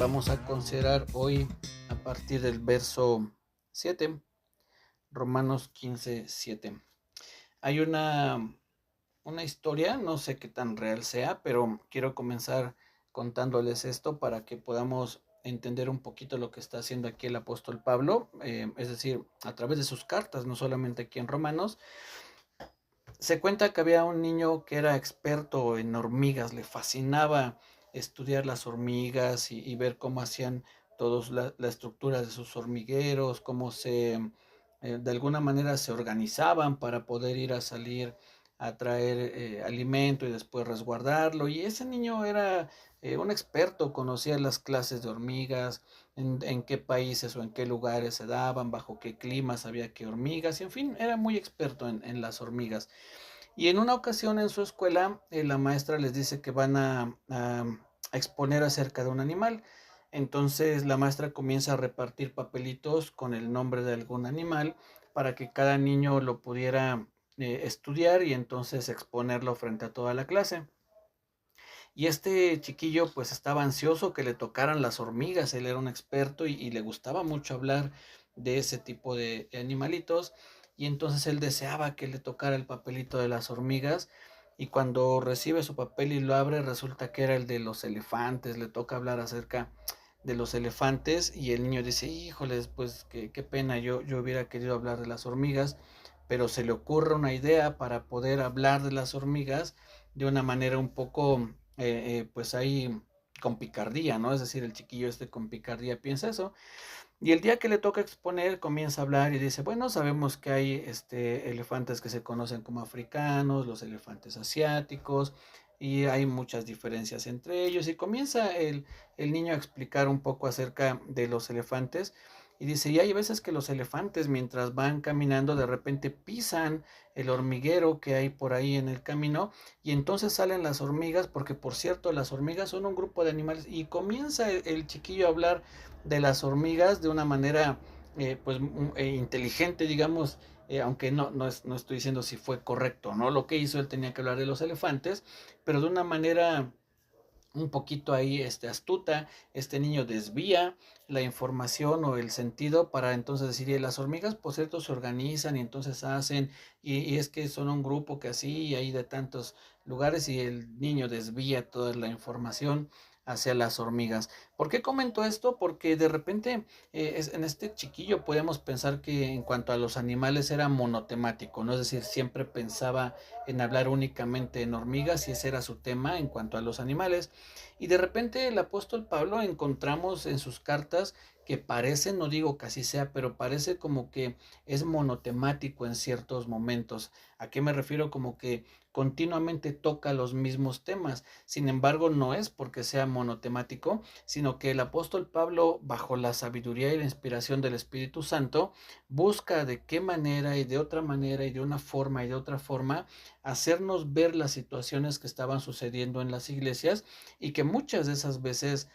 vamos a considerar hoy a partir del verso 7, Romanos 15:7. Hay una historia, no sé qué tan real sea, pero quiero comenzar contándoles esto para que podamos entender un poquito lo que está haciendo aquí el apóstol Pablo, es decir, a través de sus cartas, no solamente aquí en Romanos. Se cuenta que había un niño que era experto en hormigas, le fascinaba estudiar las hormigas y ver cómo hacían todos la estructura de sus hormigueros, cómo de alguna manera se organizaban para poder ir a salir a traer alimento y después resguardarlo. Y ese niño era un experto, conocía las clases de hormigas, en qué países o en qué lugares se daban, bajo qué climas había qué hormigas, y en fin, era muy experto en las hormigas. Y en una ocasión en su escuela, la maestra les dice que van a exponer acerca de un animal. Entonces la maestra comienza a repartir papelitos con el nombre de algún animal para que cada niño lo pudiera estudiar y entonces exponerlo frente a toda la clase. Y este chiquillo pues estaba ansioso que le tocaran las hormigas, él era un experto y le gustaba mucho hablar de ese tipo de animalitos, y entonces él deseaba que le tocara el papelito de las hormigas, y cuando recibe su papel y lo abre resulta que era el de los elefantes, le toca hablar acerca de los elefantes y el niño dice, híjoles, pues qué pena, yo hubiera querido hablar de las hormigas, pero se le ocurre una idea para poder hablar de las hormigas de una manera un poco pues ahí con picardía, ¿no? Es decir, el chiquillo este con picardía piensa eso. Y el día que le toca exponer, comienza a hablar y dice, bueno, sabemos que hay elefantes que se conocen como africanos, los elefantes asiáticos, y hay muchas diferencias entre ellos. Y comienza el niño a explicar un poco acerca de los elefantes. Y dice, y hay veces que los elefantes mientras van caminando de repente pisan el hormiguero que hay por ahí en el camino, y entonces salen las hormigas, porque por cierto las hormigas son un grupo de animales, y comienza el chiquillo a hablar de las hormigas de una manera pues inteligente, digamos, aunque no estoy diciendo si fue correcto, ¿no? Lo que hizo, él tenía que hablar de los elefantes, pero de una manera un poquito ahí astuta. Este niño desvía la información o el sentido para entonces decir, y las hormigas por cierto se organizan y entonces hacen, y es que son un grupo que así, y hay de tantos lugares, y el niño desvía toda la información hacia las hormigas. ¿Por qué comento esto? Porque de repente en este chiquillo podemos pensar que en cuanto a los animales era monotemático, ¿no? Es decir, siempre pensaba en hablar únicamente en hormigas y ese era su tema en cuanto a los animales. Y de repente el apóstol Pablo encontramos en sus cartas que parece, no digo que así sea, pero parece como que es monotemático en ciertos momentos. ¿A qué me refiero? Como que continuamente toca los mismos temas. Sin embargo, no es porque sea monotemático, sino que el apóstol Pablo, bajo la sabiduría y la inspiración del Espíritu Santo, busca de qué manera y de otra manera y de una forma y de otra forma hacernos ver las situaciones que estaban sucediendo en las iglesias, y que muchas de esas veces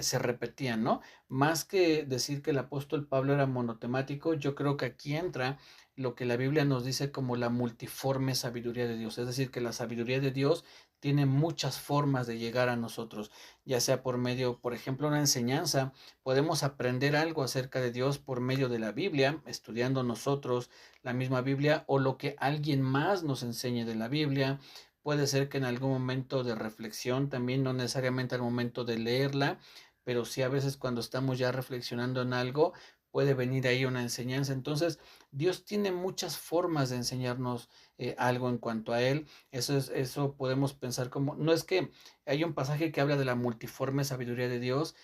se repetían, ¿no? Más que decir que el apóstol Pablo era monotemático, yo creo que aquí entra lo que la Biblia nos dice como la multiforme sabiduría de Dios, es decir, que la sabiduría de Dios tiene muchas formas de llegar a nosotros, ya sea por medio, por ejemplo, una enseñanza. Podemos aprender algo acerca de Dios por medio de la Biblia, estudiando nosotros la misma Biblia, o lo que alguien más nos enseñe de la Biblia. Puede ser que en algún momento de reflexión, también no necesariamente al momento de leerla, pero sí a veces cuando estamos ya reflexionando en algo, puede venir ahí una enseñanza. Entonces, Dios tiene muchas formas de enseñarnos algo en cuanto a Él. Eso podemos pensar como, no es que hay un pasaje que habla de la multiforme sabiduría de Dios,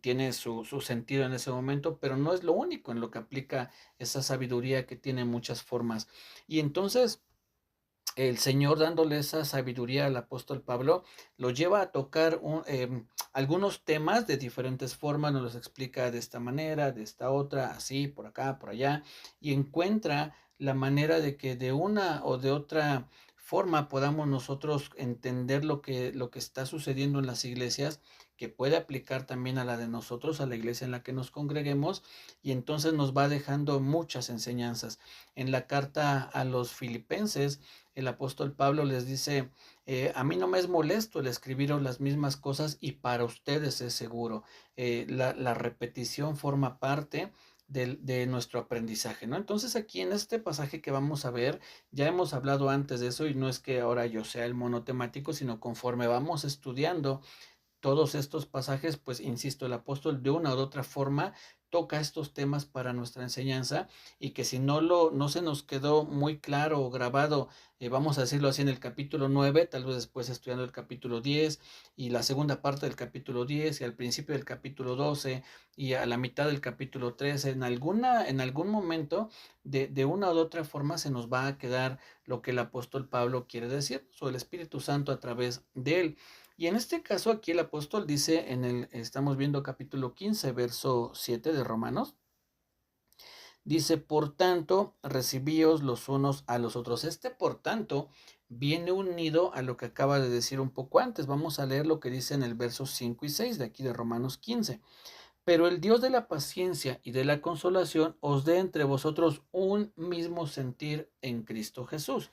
tiene su sentido en ese momento, pero no es lo único en lo que aplica esa sabiduría que tiene muchas formas. Y entonces el Señor, dándole esa sabiduría al apóstol Pablo, lo lleva a tocar algunos temas de diferentes formas, nos los explica de esta manera, de esta otra, así, por acá, por allá, y encuentra la manera de que de una o de otra forma podamos nosotros entender lo que está sucediendo en las iglesias, que puede aplicar también a la de nosotros, a la iglesia en la que nos congreguemos, y entonces nos va dejando muchas enseñanzas. En la carta a los filipenses, el apóstol Pablo les dice A mí no me es molesto el escribiros las mismas cosas y para ustedes es seguro. La repetición forma parte de nuestro aprendizaje, ¿no? Entonces aquí en este pasaje que vamos a ver, ya hemos hablado antes de eso y no es que ahora yo sea el monotemático, sino conforme vamos estudiando todos estos pasajes, pues insisto, el apóstol de una u otra forma toca estos temas para nuestra enseñanza y que si no se nos quedó muy claro o grabado, vamos a decirlo así, en el capítulo 9, tal vez después estudiando el capítulo 10 y la segunda parte del capítulo 10 y al principio del capítulo 12 y a la mitad del capítulo 13, en algún momento de una u otra forma se nos va a quedar lo que el apóstol Pablo quiere decir, o el Espíritu Santo a través de él. Y en este caso aquí el apóstol dice estamos viendo capítulo 15, verso 7 de Romanos, dice, por tanto, recibíos los unos a los otros. Este por tanto viene unido a lo que acaba de decir un poco antes. Vamos a leer lo que dice en el verso 5 y 6 de aquí de Romanos 15. Pero el Dios de la paciencia y de la consolación os dé entre vosotros un mismo sentir en Cristo Jesús,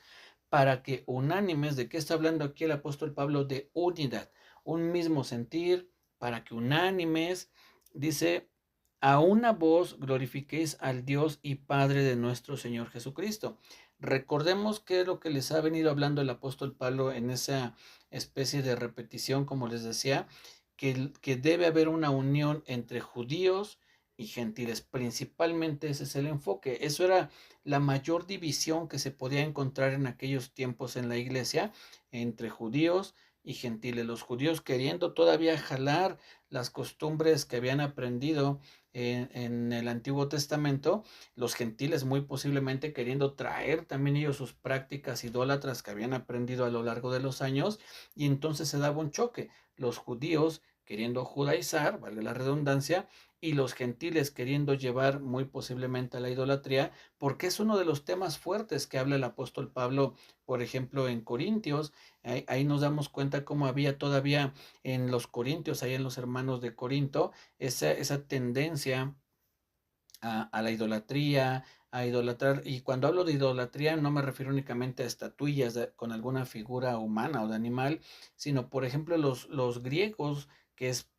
para que unánimes, ¿de qué está hablando aquí el apóstol Pablo? De unidad, un mismo sentir, para que unánimes, dice, a una voz glorifiquéis al Dios y Padre de nuestro Señor Jesucristo. Recordemos qué es lo que les ha venido hablando el apóstol Pablo en esa especie de repetición, como les decía, que debe haber una unión entre judíos y gentiles. Principalmente ese es el enfoque. Eso era la mayor división que se podía encontrar en aquellos tiempos en la iglesia entre judíos y gentiles. Los judíos queriendo todavía jalar las costumbres que habían aprendido en el Antiguo Testamento, los gentiles muy posiblemente queriendo traer también ellos sus prácticas idólatras que habían aprendido a lo largo de los años, y entonces se daba un choque. Los judíos queriendo judaizar, valga la redundancia, y los gentiles queriendo llevar muy posiblemente a la idolatría, porque es uno de los temas fuertes que habla el apóstol Pablo, por ejemplo, en Corintios. Ahí nos damos cuenta cómo había todavía en los Corintios, ahí en los hermanos de Corinto, esa tendencia a la idolatría, a idolatrar. Y cuando hablo de idolatría no me refiero únicamente a estatuillas con alguna figura humana o de animal, sino por ejemplo los griegos, que es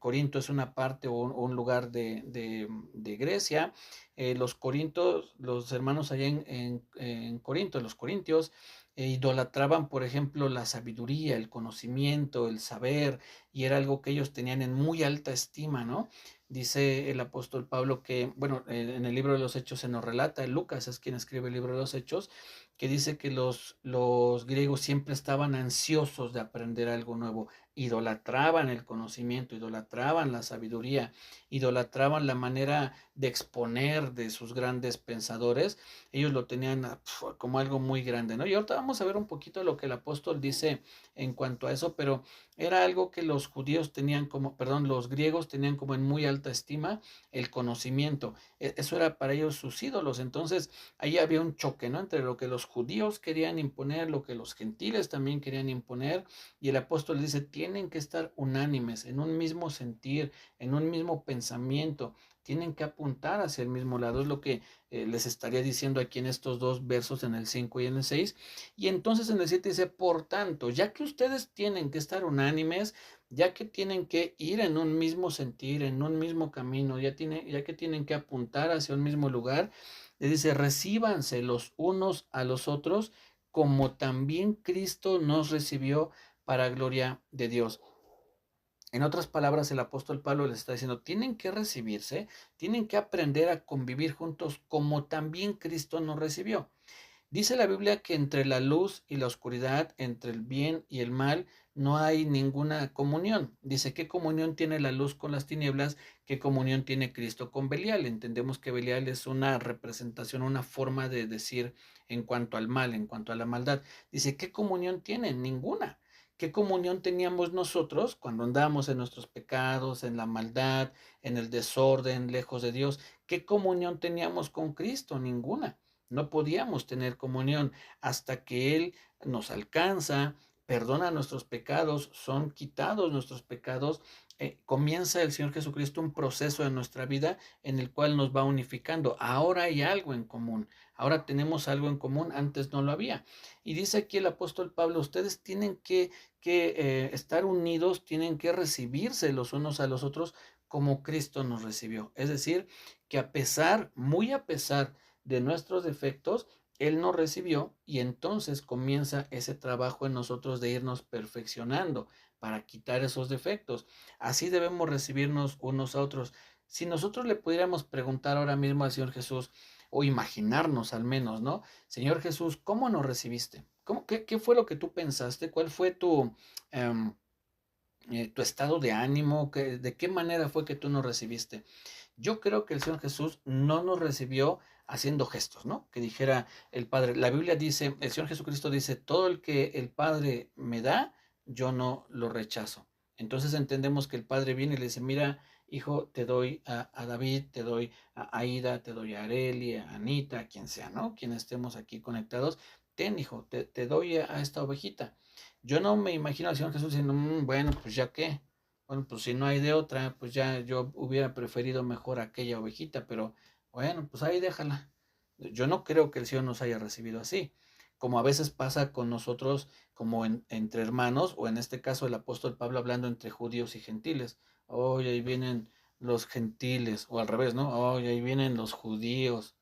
Corinto es una parte o un lugar de Grecia. Los corintos, los hermanos allá en Corinto, los corintios, idolatraban, por ejemplo, la sabiduría, el conocimiento, el saber, y era algo que ellos tenían en muy alta estima, ¿no? Dice el apóstol Pablo que, bueno, en el libro de los Hechos se nos relata, Lucas es quien escribe el libro de los Hechos, que dice que los griegos siempre estaban ansiosos de aprender algo nuevo, idolatraban el conocimiento, idolatraban la sabiduría, idolatraban la manera de exponer de sus grandes pensadores. Ellos lo tenían como algo muy grande, ¿no? Y ahorita vamos a ver un poquito lo que el apóstol dice en cuanto a eso, pero era algo que los judíos tenían como, perdón, los griegos tenían como en muy alta estima el conocimiento. Eso era para ellos sus ídolos. Entonces, ahí había un choque, ¿no? Entre lo que los judíos querían imponer, lo que los gentiles también querían imponer. Y el apóstol dice, tienen que estar unánimes, en un mismo sentir, en un mismo pensamiento. Tienen que apuntar hacia el mismo lado. Es lo que les estaría diciendo aquí en estos dos versos, en el 5 y en el 6. Y entonces en el 7 dice, por tanto, ya que ustedes tienen que estar unánimes, ya que tienen que ir en un mismo sentir, en un mismo camino, ya que tienen que apuntar hacia un mismo lugar, le dice, recíbanse los unos a los otros, como también Cristo nos recibió para gloria de Dios. En otras palabras, el apóstol Pablo les está diciendo, tienen que recibirse, tienen que aprender a convivir juntos como también Cristo nos recibió. Dice la Biblia que entre la luz y la oscuridad, entre el bien y el mal, no hay ninguna comunión. Dice, ¿qué comunión tiene la luz con las tinieblas? ¿Qué comunión tiene Cristo con Belial? Entendemos que Belial es una representación, una forma de decir en cuanto al mal, en cuanto a la maldad. Dice, ¿qué comunión tienen? Ninguna. ¿Qué comunión teníamos nosotros cuando andábamos en nuestros pecados, en la maldad, en el desorden, lejos de Dios? ¿Qué comunión teníamos con Cristo? Ninguna. No podíamos tener comunión hasta que Él nos alcanza, perdona nuestros pecados, son quitados nuestros pecados comienza el Señor Jesucristo un proceso en nuestra vida en el cual nos va unificando. Ahora hay algo en común, ahora tenemos algo en común, antes no lo había. Y dice aquí el apóstol Pablo, ustedes tienen que estar unidos, tienen que recibirse los unos a los otros como Cristo nos recibió. Es decir, que a pesar, muy a pesar de nuestros defectos, Él nos recibió y entonces comienza ese trabajo en nosotros de irnos perfeccionando para quitar esos defectos. Así debemos recibirnos unos a otros. Si nosotros le pudiéramos preguntar ahora mismo al Señor Jesús, o imaginarnos al menos, ¿no? Señor Jesús, ¿cómo nos recibiste? ¿Qué fue lo que tú pensaste? ¿Cuál fue tu estado de ánimo? ¿De qué manera fue que tú nos recibiste? Yo creo que el Señor Jesús no nos recibió haciendo gestos, ¿no? Que dijera el Padre. La Biblia dice, el Señor Jesucristo dice, todo el que el Padre me da, yo no lo rechazo. Entonces entendemos que el Padre viene y le dice, mira, hijo, te doy a David, te doy a Aida, te doy a Areli, a Anita, a quien sea, ¿no? Quien estemos aquí conectados. Ten, hijo, te doy a esta ovejita. Yo no me imagino al Señor Jesús diciendo, bueno, pues ya qué. Bueno, pues si no hay de otra, pues ya yo hubiera preferido mejor aquella ovejita, pero bueno, pues ahí déjala. Yo no creo que el Señor nos haya recibido así, como a veces pasa con nosotros como entre hermanos, o en este caso el apóstol Pablo hablando entre judíos y gentiles. Oye, ahí vienen los gentiles, o al revés, ¿no? Oye, ahí vienen los judíos.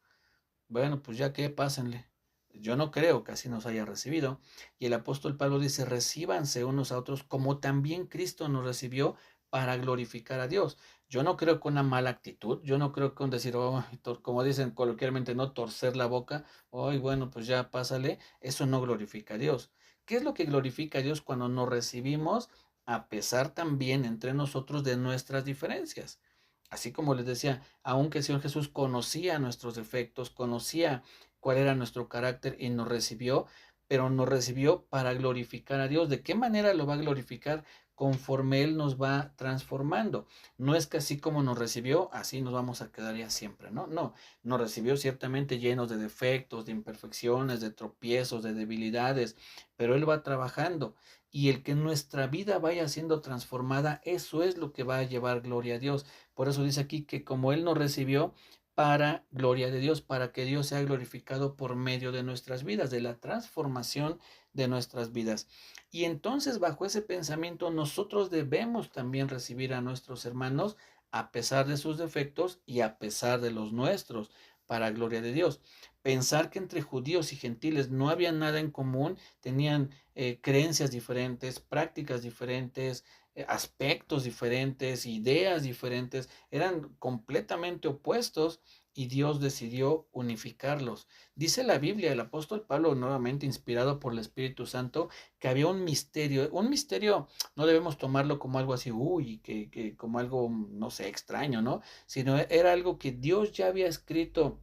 Bueno, pues ya que pásenle. Yo no creo que así nos haya recibido. Y el apóstol Pablo dice, recíbanse unos a otros como también Cristo nos recibió para glorificar a Dios. Yo no creo con una mala actitud, yo no creo con decir, oh, como dicen coloquialmente, no torcer la boca, hoy bueno, pues ya pásale, eso no glorifica a Dios. ¿Qué es lo que glorifica a Dios cuando nos recibimos a pesar también entre nosotros de nuestras diferencias? Así como les decía, aunque el Señor Jesús conocía nuestros defectos, conocía cuál era nuestro carácter y nos recibió, pero nos recibió para glorificar a Dios. ¿De qué manera lo va a glorificar? Conforme Él nos va transformando. No es que así como nos recibió, así nos vamos a quedar ya siempre, ¿no? No, nos recibió ciertamente llenos de defectos, de imperfecciones, de tropiezos, de debilidades, pero Él va trabajando. Y el que nuestra vida vaya siendo transformada, eso es lo que va a llevar gloria a Dios. Por eso dice aquí que como Él nos recibió para gloria de Dios, para que Dios sea glorificado por medio de nuestras vidas, de la transformación de nuestras vidas. Y entonces bajo ese pensamiento nosotros debemos también recibir a nuestros hermanos a pesar de sus defectos y a pesar de los nuestros, para gloria de Dios. Pensar que entre judíos y gentiles no había nada en común, tenían creencias diferentes, prácticas diferentes, aspectos diferentes, ideas diferentes, eran completamente opuestos y Dios decidió unificarlos. Dice la Biblia, el apóstol Pablo, nuevamente inspirado por el Espíritu Santo, que había un misterio no debemos tomarlo como algo así, uy, que como algo, no sé, extraño, ¿no? Sino era algo que Dios ya había escrito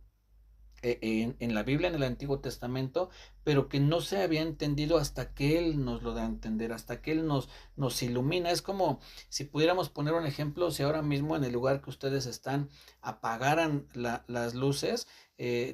en la Biblia, en el Antiguo Testamento, pero que no se había entendido hasta que Él nos lo da a entender, hasta que Él nos ilumina. Es como si pudiéramos poner un ejemplo, si ahora mismo en el lugar que ustedes están apagaran las luces,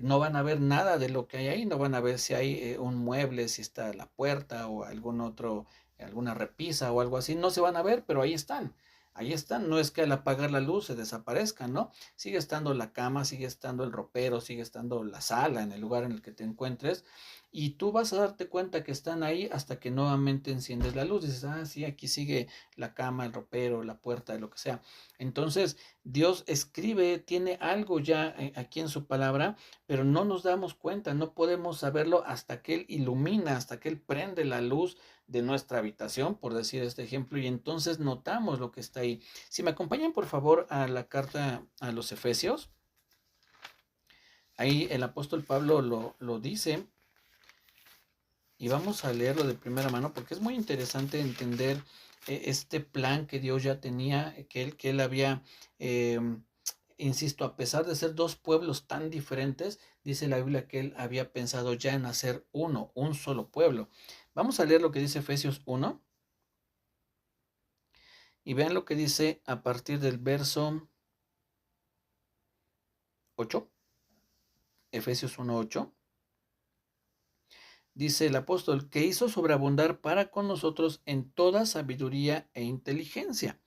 no van a ver nada de lo que hay ahí, no van a ver si hay un mueble, si está la puerta o algún otro, alguna repisa o algo así, no se van a ver, pero ahí están. Ahí están, no es que al apagar la luz se desaparezcan, ¿no? Sigue estando la cama, sigue estando el ropero, sigue estando la sala en el lugar en el que te encuentres y tú vas a darte cuenta que están ahí hasta que nuevamente enciendes la luz. Dices, ah, sí, aquí sigue la cama, el ropero, la puerta, lo que sea. Entonces, Dios escribe, tiene algo ya aquí en su palabra, pero no nos damos cuenta, no podemos saberlo hasta que Él ilumina, hasta que Él prende la luz de nuestra habitación, por decir este ejemplo, y entonces notamos lo que está ahí. Si me acompañan por favor a la carta a los Efesios, ahí el apóstol Pablo lo dice y vamos a leerlo de primera mano porque es muy interesante entender este plan que Dios ya tenía, que él había, eh, insisto, a pesar de ser dos pueblos tan diferentes, dice la Biblia que él había pensado ya en hacer uno, un solo pueblo. Vamos a leer lo que dice Efesios 1 y vean lo que dice a partir del verso 8, Efesios 1:8. Dice el apóstol, que hizo sobreabundar para con nosotros en toda sabiduría e inteligencia,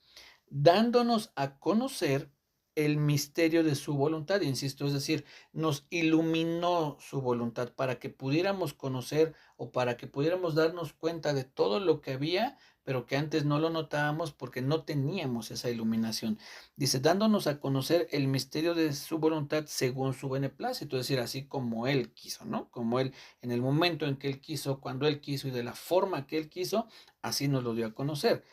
dándonos a conocer el misterio de su voluntad, insisto, es decir, nos iluminó su voluntad para que pudiéramos conocer o para que pudiéramos darnos cuenta de todo lo que había, pero que antes no lo notábamos porque no teníamos esa iluminación. Dice, dándonos a conocer el misterio de su voluntad según su beneplácito, es decir, así como Él quiso, ¿no? Como Él, en el momento en que Él quiso, cuando Él quiso y de la forma que Él quiso, así nos lo dio a conocer.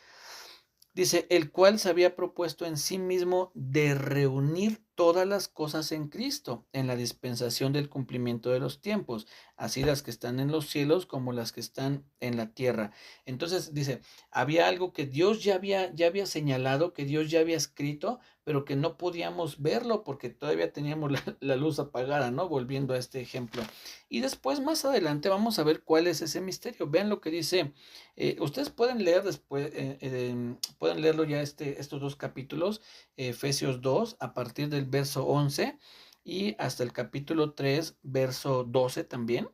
Dice, el cual se había propuesto en sí mismo de reunir todas las cosas en Cristo, en la dispensación del cumplimiento de los tiempos, así las que están en los cielos como las que están en la tierra. Entonces dice, había algo que Dios ya había señalado, que Dios ya había escrito, pero que no podíamos verlo porque todavía teníamos la luz apagada, ¿no? Volviendo a este ejemplo. Y después, más adelante, vamos a ver cuál es ese misterio. Vean lo que dice. Ustedes pueden leer después, pueden leerlo ya estos dos capítulos, Efesios 2, a partir del verso 11 y hasta el capítulo 3, verso 12 también.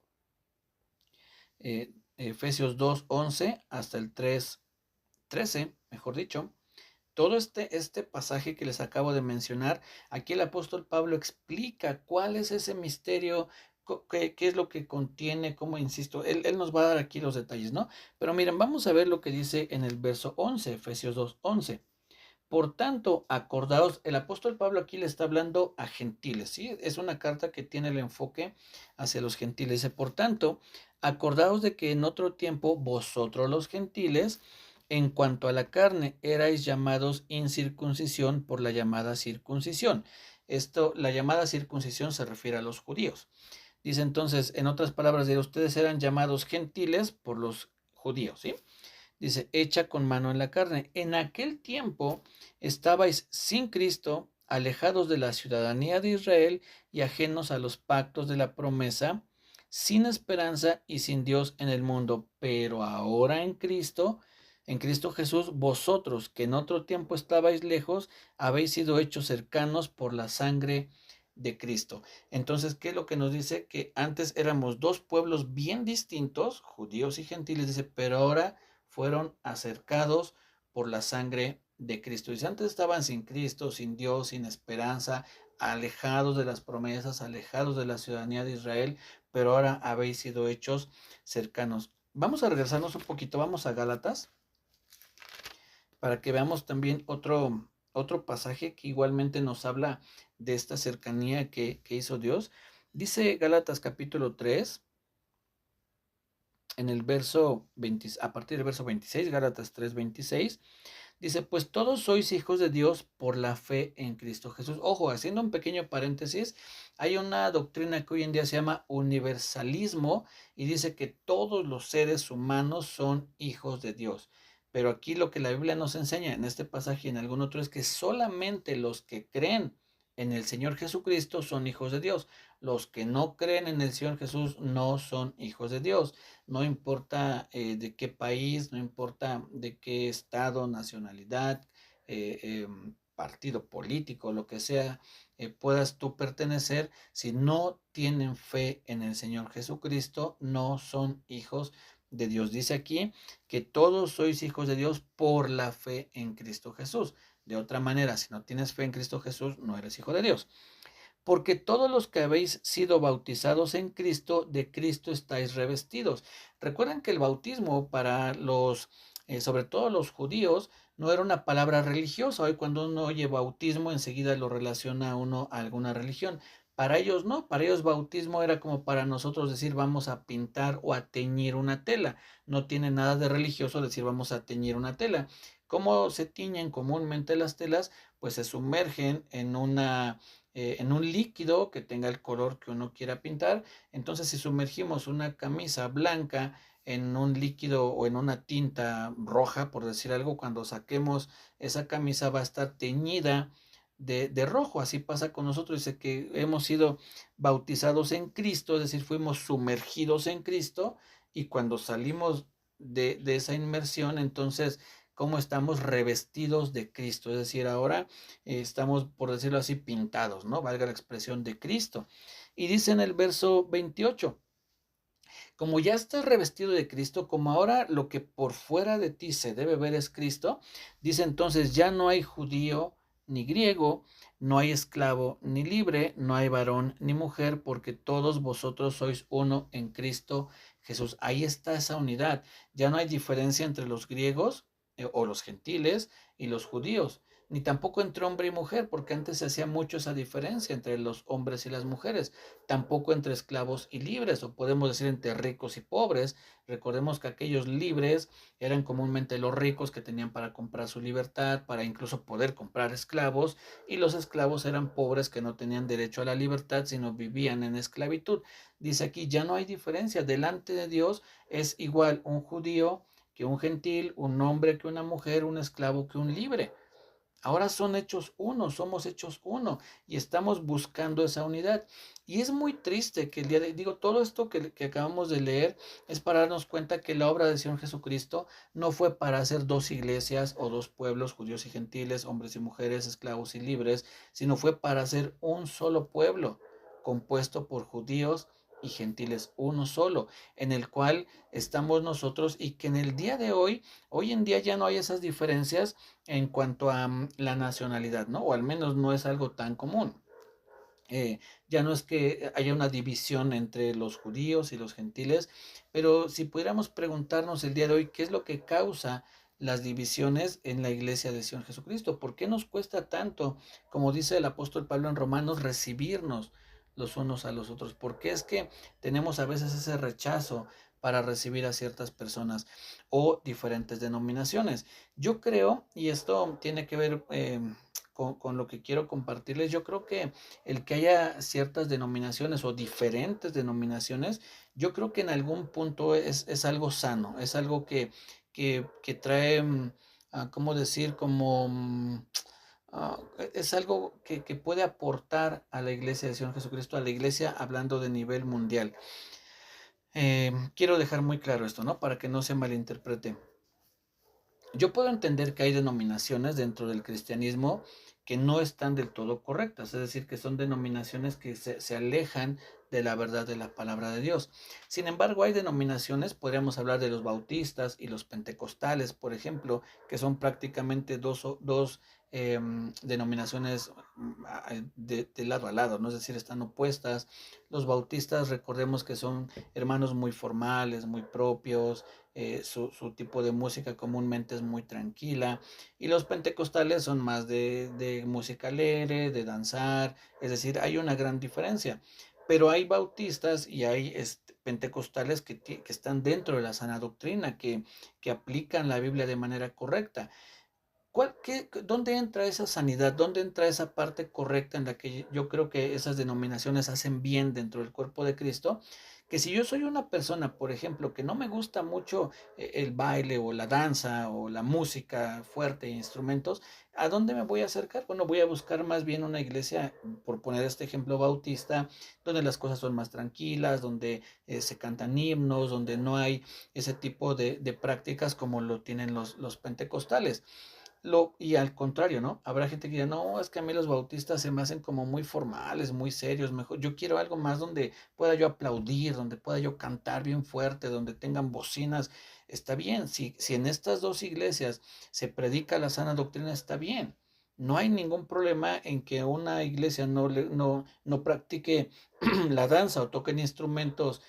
Efesios 2, 11 hasta el 3, 13, mejor dicho. Todo este pasaje que les acabo de mencionar, aquí el apóstol Pablo explica cuál es ese misterio, qué es lo que contiene, cómo insisto, él nos va a dar aquí los detalles, ¿no? Pero miren, vamos a ver lo que dice en el verso 11, Efesios 2, 11. Por tanto, acordaos, el apóstol Pablo aquí le está hablando a gentiles, ¿sí? Es una carta que tiene el enfoque hacia los gentiles. Dice, por tanto, acordaos de que en otro tiempo vosotros los gentiles, en cuanto a la carne, erais llamados incircuncisión por la llamada circuncisión. Esto, la llamada circuncisión se refiere a los judíos. Dice entonces, en otras palabras, de ustedes eran llamados gentiles por los judíos, ¿sí? Dice, hecha con mano en la carne. En aquel tiempo estabais sin Cristo, alejados de la ciudadanía de Israel y ajenos a los pactos de la promesa, sin esperanza y sin Dios en el mundo. Pero ahora en Cristo Jesús, vosotros que en otro tiempo estabais lejos, habéis sido hechos cercanos por la sangre de Cristo. Entonces, ¿qué es lo que nos dice? Que antes éramos dos pueblos bien distintos, judíos y gentiles, dice, pero ahora fueron acercados por la sangre de Cristo. Y si antes estaban sin Cristo, sin Dios, sin esperanza, alejados de las promesas, alejados de la ciudadanía de Israel, pero ahora habéis sido hechos cercanos. Vamos a regresarnos un poquito, vamos a Gálatas, para que veamos también otro pasaje que igualmente nos habla de esta cercanía que hizo Dios. Dice Gálatas capítulo 3, en el verso 20, a partir del verso 26, Gálatas 3, 26, dice, pues todos sois hijos de Dios por la fe en Cristo Jesús. Ojo, haciendo un pequeño paréntesis, hay una doctrina que hoy en día se llama universalismo y dice que todos los seres humanos son hijos de Dios. Pero aquí lo que la Biblia nos enseña en este pasaje y en algún otro es que solamente los que creen en el Señor Jesucristo son hijos de Dios. Los que no creen en el Señor Jesús no son hijos de Dios. No importa de qué país, no importa de qué estado, nacionalidad, partido político, lo que sea, puedas tú pertenecer, si no tienen fe en el Señor Jesucristo, no son hijos de Dios. Dice aquí que todos sois hijos de Dios por la fe en Cristo Jesús. De otra manera, si no tienes fe en Cristo Jesús, no eres hijo de Dios. Porque todos los que habéis sido bautizados en Cristo, de Cristo estáis revestidos. Recuerden que el bautismo para los, sobre todo los judíos, no era una palabra religiosa. Hoy cuando uno oye bautismo, enseguida lo relaciona uno a alguna religión. Para ellos no, para ellos bautismo era como para nosotros decir vamos a pintar o a teñir una tela. No tiene nada de religioso decir vamos a teñir una tela. ¿Cómo se tiñen comúnmente las telas? Pues se sumergen en un líquido que tenga el color que uno quiera pintar. Entonces, si sumergimos una camisa blanca en un líquido o en una tinta roja, por decir algo, cuando saquemos esa camisa va a estar teñida de rojo. Así pasa con nosotros. Dice que hemos sido bautizados en Cristo, es decir, fuimos sumergidos en Cristo y cuando salimos de esa inmersión, entonces cómo estamos revestidos de Cristo, es decir, ahora estamos, por decirlo así, pintados, ¿no? Valga la expresión de Cristo. Y dice en el verso 28, Como ya estás revestido de Cristo, como ahora lo que por fuera de ti se debe ver es Cristo, dice entonces ya no hay judío ni griego, no hay esclavo ni libre, no hay varón ni mujer, porque todos vosotros sois uno en Cristo Jesús. Ahí está esa unidad. Ya no hay diferencia entre los griegos o los gentiles y los judíos, ni tampoco entre hombre y mujer, porque antes se hacía mucho esa diferencia entre los hombres y las mujeres, tampoco entre esclavos y libres, o podemos decir entre ricos y pobres. Recordemos que aquellos libres eran comúnmente los ricos que tenían para comprar su libertad, para incluso poder comprar esclavos, y los esclavos eran pobres que no tenían derecho a la libertad, sino vivían en esclavitud. Dice aquí, ya no hay diferencia, delante de Dios es igual un judío que un gentil, un hombre que una mujer, un esclavo que un libre. Ahora son hechos uno, somos hechos uno y estamos buscando esa unidad. Y es muy triste que el día de, digo, todo esto que acabamos de leer es para darnos cuenta que la obra del Señor Jesucristo no fue para hacer dos iglesias o dos pueblos, judíos y gentiles, hombres y mujeres, esclavos y libres, sino fue para hacer un solo pueblo, compuesto por judíos y gentiles, uno solo, en el cual estamos nosotros y que en el día de hoy en día ya no hay esas diferencias en cuanto a la nacionalidad, ¿no? O al menos no es algo tan común. Ya no es que haya una división entre los judíos y los gentiles, pero si pudiéramos preguntarnos el día de hoy qué es lo que causa las divisiones en la iglesia de Señor Jesucristo, ¿por qué nos cuesta tanto, como dice el apóstol Pablo en Romanos, recibirnos los unos a los otros? ¿Por qué es que tenemos a veces ese rechazo para recibir a ciertas personas o diferentes denominaciones? Yo creo, y esto tiene que ver con lo que quiero compartirles, yo creo que el que haya ciertas denominaciones o diferentes denominaciones, yo creo que en algún punto es algo sano, es algo que trae, ¿cómo decir? Como, es algo que puede aportar a la iglesia de Señor Jesucristo, a la iglesia hablando de nivel mundial. Quiero dejar muy claro esto, ¿no? Para que no se malinterprete. Yo puedo entender que hay denominaciones dentro del cristianismo que no están del todo correctas, es decir, que son denominaciones que se alejan de la verdad de la palabra de Dios. Sin embargo, hay denominaciones, podríamos hablar de los bautistas y los pentecostales, por ejemplo, que son prácticamente dos denominaciones de lado a lado, ¿no? Es decir, están opuestas. Los bautistas, recordemos que son hermanos muy formales, muy propios, su tipo de música comúnmente es muy tranquila, y los pentecostales son más de música alegre, de danzar, es decir, hay una gran diferencia. Pero hay bautistas y hay pentecostales que están dentro de la sana doctrina, que aplican la Biblia de manera correcta. ¿Dónde entra esa sanidad? ¿Dónde entra esa parte correcta en la que yo creo que esas denominaciones hacen bien dentro del cuerpo de Cristo? Que si yo soy una persona, por ejemplo, que no me gusta mucho el baile o la danza o la música fuerte e instrumentos, ¿a dónde me voy a acercar? Bueno, voy a buscar más bien una iglesia, por poner este ejemplo bautista, donde las cosas son más tranquilas, donde se cantan himnos, donde no hay ese tipo de prácticas como lo tienen los pentecostales. Y al contrario, ¿no? Habrá gente que diga, no, es que a mí los bautistas se me hacen como muy formales, muy serios, mejor, yo quiero algo más donde pueda yo aplaudir, donde pueda yo cantar bien fuerte, donde tengan bocinas. Está bien, si en estas dos iglesias se predica la sana doctrina, está bien. No hay ningún problema en que una iglesia no practique la danza o toquen instrumentos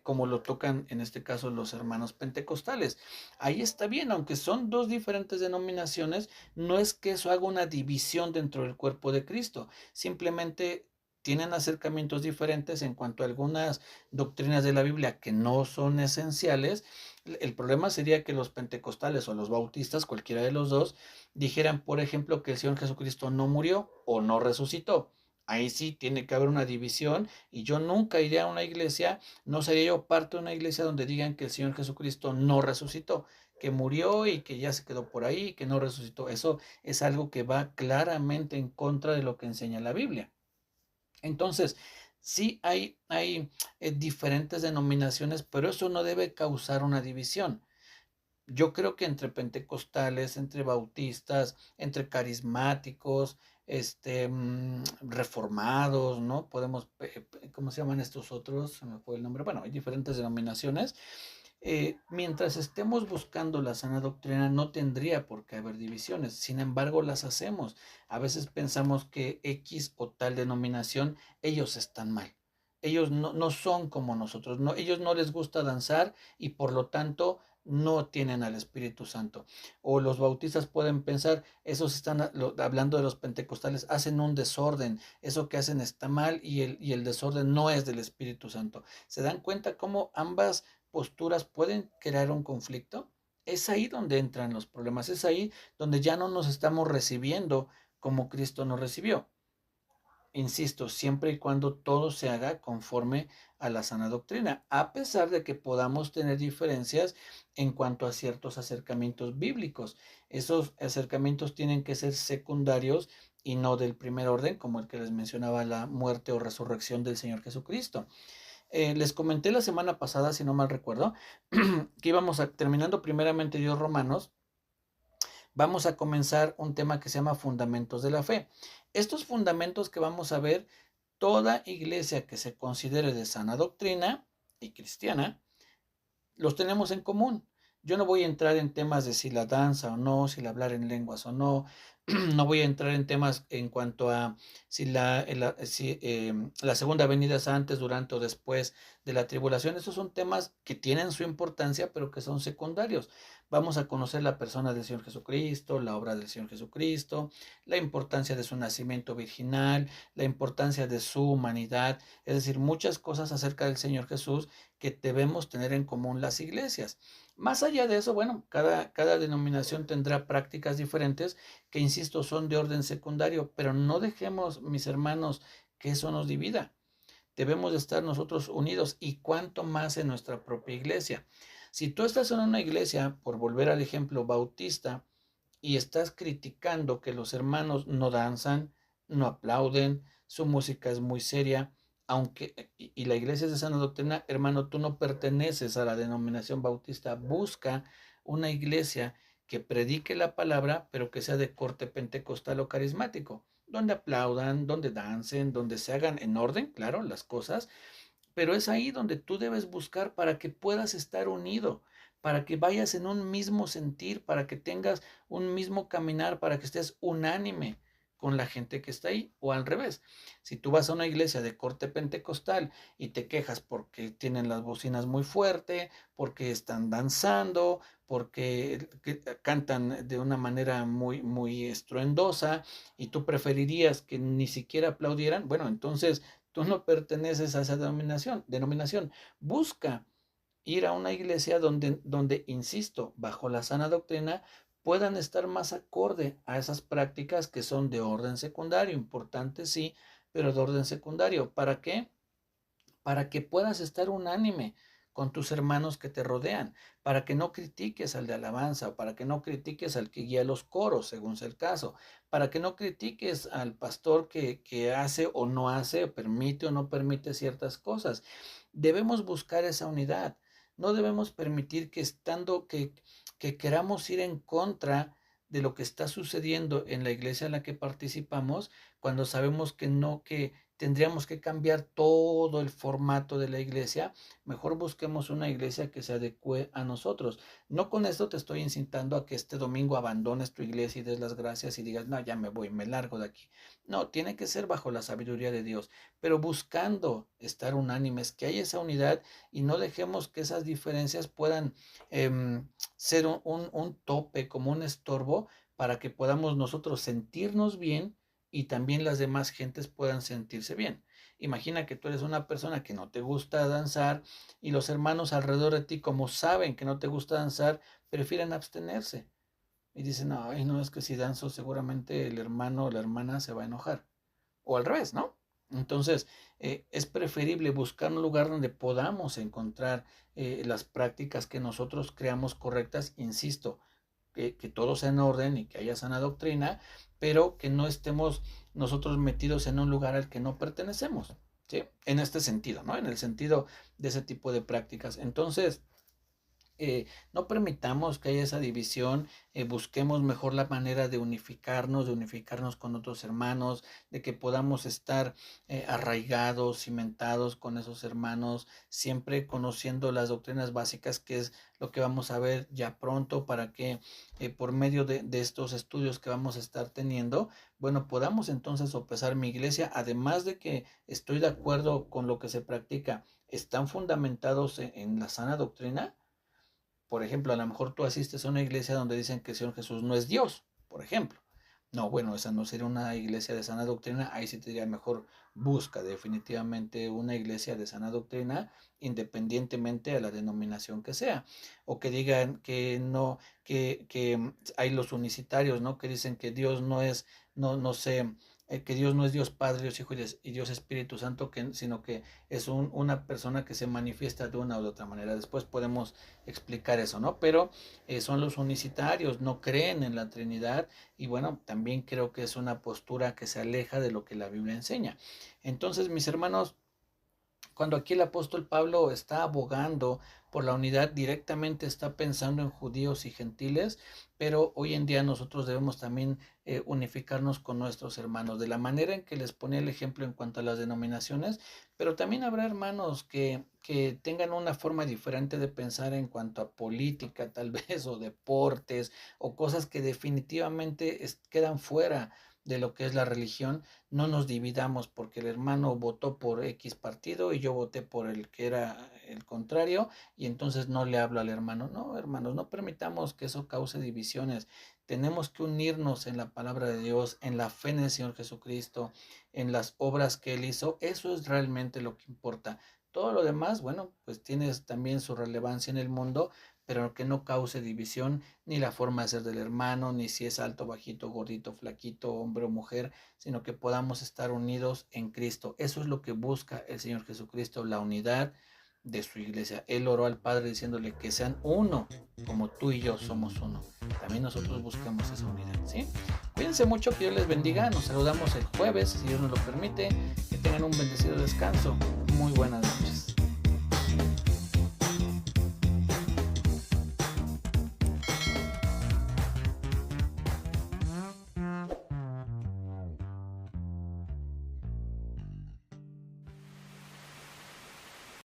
como lo tocan en este caso los hermanos pentecostales. Ahí está bien, aunque son dos diferentes denominaciones, no es que eso haga una división dentro del cuerpo de Cristo, simplemente tienen acercamientos diferentes en cuanto a algunas doctrinas de la Biblia que no son esenciales. El problema sería que los pentecostales o los bautistas, cualquiera de los dos, dijeran, por ejemplo, que el Señor Jesucristo no murió o no resucitó. Ahí sí tiene que haber una división y yo nunca iré a una iglesia, no sería yo parte de una iglesia donde digan que el Señor Jesucristo no resucitó, que murió y que ya se quedó por ahí, que no resucitó. Eso es algo que va claramente en contra de lo que enseña la Biblia. Entonces, sí hay diferentes denominaciones, pero eso no debe causar una división. Yo creo que entre pentecostales, entre bautistas, entre carismáticos, reformados, ¿no? Podemos, ¿cómo se llaman estos otros? Se me fue el nombre. Bueno, hay diferentes denominaciones. Mientras estemos buscando la sana doctrina, no tendría por qué haber divisiones. Sin embargo, las hacemos. A veces pensamos que X o tal denominación, ellos están mal. Ellos no son como nosotros. No, ellos no les gusta danzar y por lo tanto no tienen al Espíritu Santo. O los bautistas pueden pensar, esos están hablando de los pentecostales, hacen un desorden, eso que hacen está mal y el desorden no es del Espíritu Santo. ¿Se dan cuenta cómo ambas posturas pueden crear un conflicto? Es ahí donde entran los problemas, es ahí donde ya no nos estamos recibiendo como Cristo nos recibió. Insisto, siempre y cuando todo se haga conforme a la sana doctrina, a pesar de que podamos tener diferencias en cuanto a ciertos acercamientos bíblicos. Esos acercamientos tienen que ser secundarios y no del primer orden, como el que les mencionaba, la muerte o resurrección del Señor Jesucristo. Les comenté la semana pasada, si no mal recuerdo, que íbamos terminando primeramente Dios Romanos, vamos a comenzar un tema que se llama fundamentos de la fe. Estos fundamentos que vamos a ver, toda iglesia que se considere de sana doctrina y cristiana, los tenemos en común. Yo no voy a entrar en temas de si la danza o no, si la hablar en lenguas o no. No voy a entrar en temas en cuanto a si la segunda venida es antes, durante o después de la tribulación. Esos son temas que tienen su importancia, pero que son secundarios. Vamos a conocer la persona del Señor Jesucristo, la obra del Señor Jesucristo, la importancia de su nacimiento virginal, la importancia de su humanidad, es decir, muchas cosas acerca del Señor Jesús que debemos tener en común las iglesias. Más allá de eso, bueno, cada denominación tendrá prácticas diferentes que, insisto, son de orden secundario, pero no dejemos, mis hermanos, que eso nos divida. Debemos de estar nosotros unidos y cuanto más en nuestra propia iglesia. Si tú estás en una iglesia, por volver al ejemplo bautista, y estás criticando que los hermanos no danzan, no aplauden, su música es muy seria, aunque, y la iglesia es de sana doctrina, hermano, tú no perteneces a la denominación bautista, busca una iglesia que predique la palabra, pero que sea de corte pentecostal o carismático, donde aplaudan, donde dancen, donde se hagan en orden, claro, las cosas, pero es ahí donde tú debes buscar para que puedas estar unido, para que vayas en un mismo sentir, para que tengas un mismo caminar, para que estés unánime con la gente que está ahí, o al revés. Si tú vas a una iglesia de corte pentecostal y te quejas porque tienen las bocinas muy fuerte, porque están danzando, porque cantan de una manera muy estruendosa y tú preferirías que ni siquiera aplaudieran, bueno, entonces tú no perteneces a esa denominación. Busca ir a una iglesia donde, insisto, bajo la sana doctrina, puedan estar más acorde a esas prácticas que son de orden secundario, importantes sí, pero de orden secundario. ¿Para qué? Para que puedas estar unánime con tus hermanos que te rodean, para que no critiques al de alabanza, para que no critiques al que guía los coros, según sea el caso, para que no critiques al pastor que hace o no hace, permite o no permite ciertas cosas. Debemos buscar esa unidad. No debemos permitir que queramos ir en contra de lo que está sucediendo en la iglesia en la que participamos, cuando sabemos que no, que tendríamos que cambiar todo el formato de la iglesia. Mejor busquemos una iglesia que se adecue a nosotros. No con esto te estoy incitando a que este domingo abandones tu iglesia y des las gracias y digas, no, ya me voy, me largo de aquí. No, tiene que ser bajo la sabiduría de Dios, pero buscando estar unánimes, que haya esa unidad y no dejemos que esas diferencias puedan ser un tope, como un estorbo, para que podamos nosotros sentirnos bien y también las demás gentes puedan sentirse bien. Imagina que tú eres una persona que no te gusta danzar y los hermanos alrededor de ti, como saben que no te gusta danzar, prefieren abstenerse. Y dicen, ay, no, es que si danzo seguramente el hermano o la hermana se va a enojar. O al revés, ¿no? Entonces, es preferible buscar un lugar donde podamos encontrar las prácticas que nosotros creamos correctas, insisto, que todo sea en orden y que haya sana doctrina, pero que no estemos nosotros metidos en un lugar al que no pertenecemos, ¿sí? En este sentido, ¿no? En el sentido de ese tipo de prácticas. Entonces, no permitamos que haya esa división, busquemos mejor la manera de unificarnos con otros hermanos, de que podamos estar arraigados, cimentados con esos hermanos, siempre conociendo las doctrinas básicas, que es lo que vamos a ver ya pronto, para que por medio de estos estudios que vamos a estar teniendo, bueno, podamos entonces sopesar mi iglesia, además de que estoy de acuerdo con lo que se practica, están fundamentados en la sana doctrina. Por ejemplo, a lo mejor tú asistes a una iglesia donde dicen que el Señor Jesús no es Dios, por ejemplo. No, bueno, esa no sería una iglesia de sana doctrina. Ahí sí te diría mejor, busca definitivamente una iglesia de sana doctrina, independientemente de la denominación que sea. O que digan que no, que hay los unicitarios, ¿no? Que dicen que Dios no es, no sé, que Dios no es Dios Padre, Dios Hijo y Dios Espíritu Santo, sino que es una persona que se manifiesta de una u otra manera. Después podemos explicar eso, ¿no? Pero son los unicitarios, no creen en la Trinidad, y bueno, también creo que es una postura que se aleja de lo que la Biblia enseña. Entonces, mis hermanos, cuando aquí el apóstol Pablo está abogando por la unidad, directamente está pensando en judíos y gentiles, pero hoy en día nosotros debemos también unificarnos con nuestros hermanos, de la manera en que les ponía el ejemplo en cuanto a las denominaciones, pero también habrá hermanos que tengan una forma diferente de pensar en cuanto a política, tal vez, o deportes, o cosas que definitivamente quedan fuera de lo que es la religión. No nos dividamos porque el hermano votó por X partido y yo voté por el que era el contrario, y entonces no le hablo al hermano. No, hermanos, no permitamos que eso cause divisiones. Tenemos que unirnos en la palabra de Dios, en la fe en el Señor Jesucristo, en las obras que Él hizo. Eso es realmente lo que importa. Todo lo demás, bueno, pues tiene también su relevancia en el mundo, pero que no cause división, ni la forma de ser del hermano, ni si es alto, bajito, gordito, flaquito, hombre o mujer, sino que podamos estar unidos en Cristo. Eso es lo que busca el Señor Jesucristo, la unidad de su iglesia. Él oró al Padre diciéndole que sean uno, como tú y yo somos uno. También nosotros buscamos esa unidad, ¿sí? Cuídense mucho, que Dios les bendiga. Nos saludamos el jueves, si Dios nos lo permite. Que tengan un bendecido descanso. Muy buenas noches.